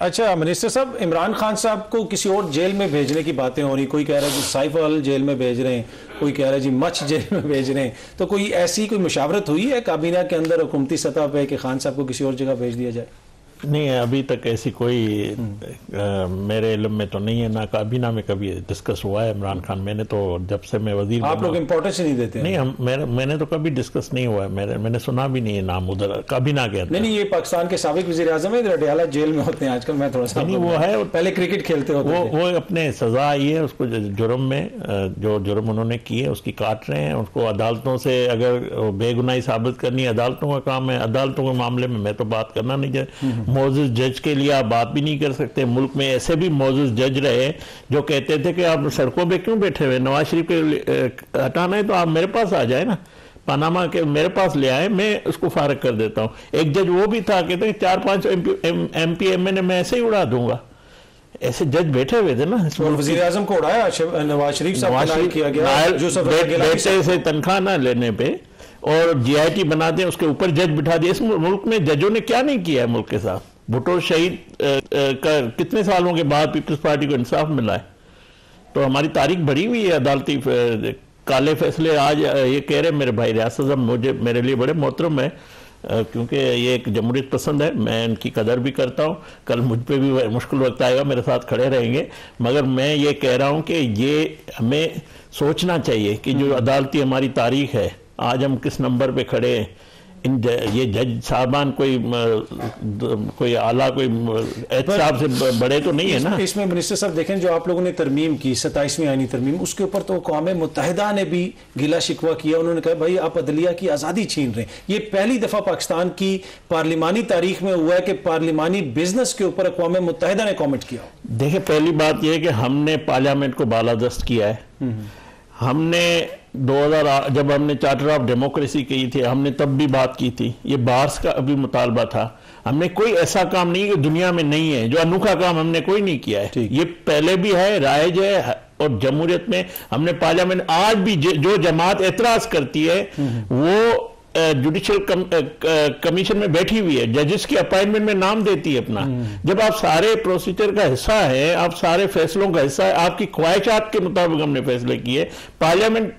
अच्छा मिनिस्टर साहब, इमरान खान साहब को किसी और जेल में भेजने की बातें हो रही, कोई कह रहा है जी साइफ अल जेल में भेज रहे हैं, कोई कह रहा है जी मच जेल में भेज रहे हैं, तो कोई ऐसी कोई मुशावरत हुई है काबीना के अंदर हुकूमती सतह पे कि खान साहब को किसी और जगह भेज दिया जाए? नहीं, अभी तक ऐसी कोई मेरे इल्म में तो नहीं है, ना काबीना में कभी डिस्कस हुआ है इमरान खान। मैंने तो जब से मैं वजीर, आप लोग इंपॉर्टेंस नहीं देते? नहीं, मैंने तो कभी डिस्कस नहीं हुआ है, मैंने सुना भी नहीं है नाम उधर काबीना के अंदर। नहीं, ये पाकिस्तान के साबिक वज़ीर आज़म है, अडयाला जेल में होते हैं आजकल। मैं थोड़ा सा नहीं, वो है, पहले क्रिकेट खेलते होते वो अपने सजा आई है उसको, जुर्म में जो जुर्म उन्होंने किए उसकी काट रहे हैं। उसको अदालतों से अगर बेगुनाही साबित करनी अदालतों का काम है, अदालतों के मामले में मैं तो बात करना नहीं चाहिए। मौजूद जज के लिए आप बात भी नहीं कर सकते। मुल्क में ऐसे भी मौजूद जज रहे जो कहते थे कि आप सड़कों पे क्यों बैठे हुए, नवाज शरीफ के हटाना है तो आप मेरे पास आ जाए ना, पनामा के मेरे पास ले आए, मैं उसको फारग कर देता हूं। एक जज वो भी था, कहते 4-5 MP MNA मैं ऐसे ही उड़ा दूंगा। ऐसे जज बैठे हुए थे ना। वज़ीर आज़म को उड़ाया नवाज शरीफ साहब किया गया, बेटे से तनख्वाह ना लेने पे और GIT बना दें, उसके ऊपर जज बिठा दिए। इस मुल्क में जजों ने क्या नहीं किया है मुल्क के साथ। भुट्टो शहीद का कितने सालों के बाद पीपल्स पार्टी को इंसाफ मिला है, तो हमारी तारीख बढ़ी हुई है अदालती काले फैसले। आज ये कह रहे मेरे भाई रियासत साहब, मुझे मेरे लिए बड़े मोहतरम है क्योंकि ये एक जमहूरियत पसंद है, मैं इनकी कदर भी करता हूँ। कल मुझ पे भी मुश्किल वक्त आएगा, मेरे साथ खड़े रहेंगे, मगर मैं ये कह रहा हूँ कि ये हमें सोचना चाहिए कि जो अदालती हमारी तारीख है, आज हम किस नंबर पे खड़े हैं। ये जज साहबान कोई आला कोई एहतसाब से बड़े तो नहीं है ना। इसमें मिनिस्टर साहब देखें, जो आप लोगों ने तरमीम की 27वीं आईनी तरमीम, उसके ऊपर तो अक़वाम मुत्तहिदा ने भी गिला शिकवा किया। उन्होंने कहा भाई आप अदलिया की आज़ादी छीन रहे हैं। ये पहली दफ़ा पाकिस्तान की पार्लिमानी तारीख में हुआ है कि पार्लिमानी बिजनेस के ऊपर अक़वाम मुत्तहिदा ने कॉमेंट किया। देखिए, पहली बात यह है कि हमने पार्लियामेंट को बालादस्त किया है। हमने 2000 जब हमने चार्टर ऑफ डेमोक्रेसी की थी, हमने तब भी बात की थी, ये बार्स का अभी मुतालबा था। हमने कोई ऐसा काम नहीं कि दुनिया में नहीं है, जो अनोखा काम हमने कोई नहीं किया है। ये पहले भी है, राइज है। और जमहूरियत में हमने पार्लियामेंट, आज भी जो जमात एतराज करती है वो जुडिशल कमीशन में बैठी हुई है, जजेस की अपॉइंटमेंट में नाम देती है अपना। जब आप सारे प्रोसीजर का हिस्सा है, आप सारे फैसलों का हिस्सा है, आपकी ख्वाहिशात के मुताबिक हमने फैसले किए। पार्लियामेंट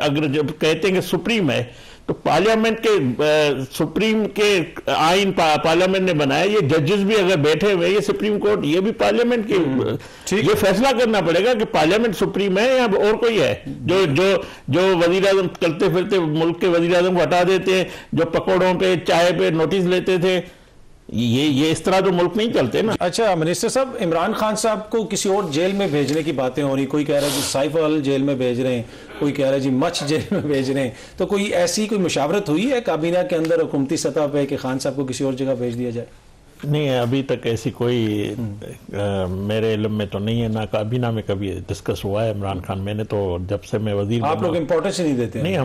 अगर जब कहते हैं कि सुप्रीम है, तो पार्लियामेंट के सुप्रीम के आइन पार्लियामेंट ने बनाया। ये जजेस भी अगर बैठे हुए, ये सुप्रीम कोर्ट, ये भी पार्लियामेंट के ये फैसला करना पड़ेगा कि पार्लियामेंट सुप्रीम है या और कोई है। जो वजीर आजम चलते फिरते मुल्क के वजीर आजम को हटा देते हैं, जो पकौड़ों पे चाय पे नोटिस लेते थे, ये इस तरह तो मुल्क नहीं चलते ना। अच्छा मिनिस्टर साहब, इमरान खान साहब को किसी और जेल में भेजने की बातें हो रही, कोई कह रहा है जी साइफ अल जेल में भेज रहे हैं, कोई कह रहा है जी मच जेल में भेज रहे हैं, तो कोई ऐसी कोई मुशावरत हुई है काबीना के अंदर हुकूमती सतह पे कि खान साहब को किसी और जगह भेज दिया जाए? नहीं, अभी तक ऐसी कोई मेरे इल्म में तो नहीं है, ना काबीना में कभी डिस्कस हुआ है इमरान खान। मैंने तो जब से मैं वजीर, आप लोग इंपॉर्टेंस नहीं देते? नहीं,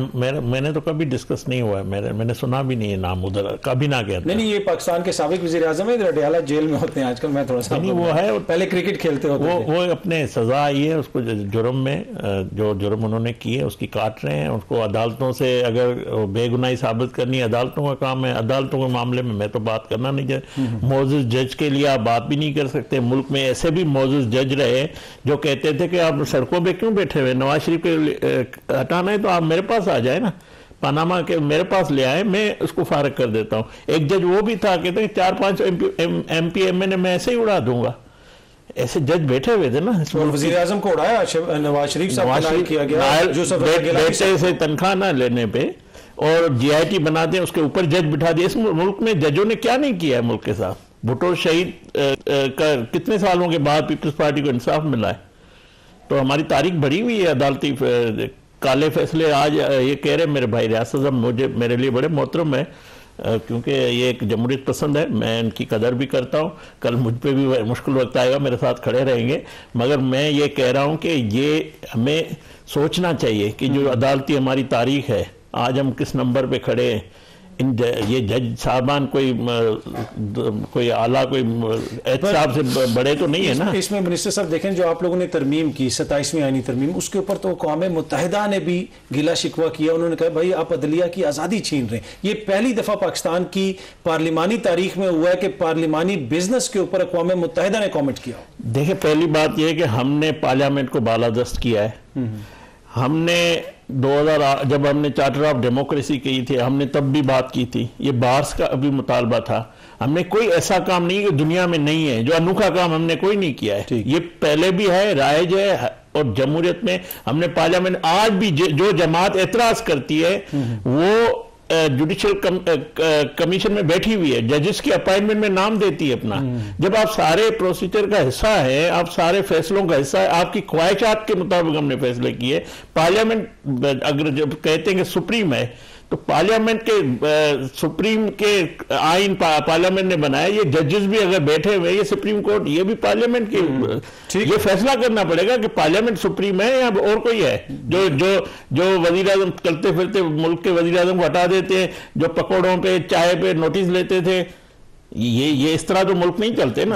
मैंने तो कभी डिस्कस नहीं हुआ है, मैंने सुना भी नहीं है नाम उधर काबीना के अंदर। नहीं, ये पाकिस्तान के साबिक वज़ीर आज़म है, अडयाला जेल में होते हैं आजकल। मैं थोड़ा सा नहीं, वो है, पहले क्रिकेट खेलते होते थे। वो अपने सजा आई है उसको, जुर्म में जो जुर्म उन्होंने किए उसकी काट रहे हैं। उसको अदालतों से अगर बेगुनाही साबित करनी अदालतों का काम है, अदालतों के मामले में मैं तो बात करना नहीं चाहिए। मौजूद जज के लिए आप बात भी नहीं कर सकते। मुल्क में ऐसे भी मौजूद जज रहे जो कहते थे कि आप सड़कों पे क्यों बैठे हुए, नवाज शरीफ के हटाना है तो आप मेरे पास आ जाए ना, पनामा के मेरे पास ले आए, मैं उसको फारग कर देता हूं। एक जज वो भी था, कहते 4-5 MP MNA मैं ऐसे ही उड़ा दूंगा। ऐसे जज बैठे हुए थे ना। वज़ीर आज़म को उड़ाया नवाज शरीफ साहब किया गया, जो बेटे से तनख्वाह ना लेने पे और GIT बना दें, उसके ऊपर जज बिठा दिए। इस मुल्क में जजों ने क्या नहीं किया है मुल्क के साथ। भुट्टो शहीद का कितने सालों के बाद पीपल्स पार्टी को इंसाफ मिला है, तो हमारी तारीख बढ़ी हुई है अदालती काले फैसले। आज ये कह रहे मेरे भाई रियासत साहब, मुझे मेरे लिए बड़े मोहतरम है क्योंकि ये एक जमहूरियत पसंद है, मैं इनकी कदर भी करता हूँ। कल मुझ पे भी मुश्किल वक्त आएगा, मेरे साथ खड़े रहेंगे, मगर मैं ये कह रहा हूँ कि ये हमें सोचना चाहिए कि जो अदालती हमारी तारीख है, आज हम किस नंबर पे खड़े हैं। ये जज साहबान कोई आला कोई साहब से बड़े तो नहीं है ना। इसमें मिनिस्टर साहब देखें, जो आप लोगों ने तरमीम की 27वीं आईनी तरमीम, उसके ऊपर तो कौम मुत्तहिदा ने भी गिला शिकवा किया। उन्होंने कहा भाई आप अदलिया की आज़ादी छीन रहे हैं। ये पहली दफ़ा पाकिस्तान की पार्लिमानी तारीख में हुआ है कि पार्लिमानी बिजनेस के ऊपर कौम मुत्तहिदा ने कॉमेंट किया। देखिए, पहली बात यह है कि हमने पार्लियामेंट को बालादस्त किया है। हमने 2000 जब हमने चार्टर ऑफ डेमोक्रेसी की थी, हमने तब भी बात की थी। ये बार्स का अभी मुतालबा था। हमने कोई ऐसा काम नहीं कि दुनिया में नहीं है, जो अनोखा काम हमने कोई नहीं किया है। ये पहले भी है, राइज है। और जमहूरियत में हमने पार्लियामेंट, आज भी जो जमात एतराज करती है वो जुडिशल कमीशन में बैठी हुई है, जजेस की अपॉइंटमेंट में नाम देती है अपना। जब आप सारे प्रोसीजर का हिस्सा है, आप सारे फैसलों का हिस्सा है, आपकी ख्वाहिशात के मुताबिक हमने फैसले किए। पार्लियामेंट अगर जब कहते हैं कि सुप्रीम है, तो पार्लियामेंट के सुप्रीम के आइन पार्लियामेंट ने बनाया। ये जजेस भी अगर बैठे हुए, ये सुप्रीम कोर्ट, ये भी पार्लियामेंट के ये फैसला करना पड़ेगा कि पार्लियामेंट सुप्रीम है या और कोई है। जो वजीर आजम चलते फिरते मुल्क के वजीर आजम को हटा देते हैं, जो पकौड़ों पे चाय पे नोटिस लेते थे, ये इस तरह तो मुल्क नहीं चलते ना।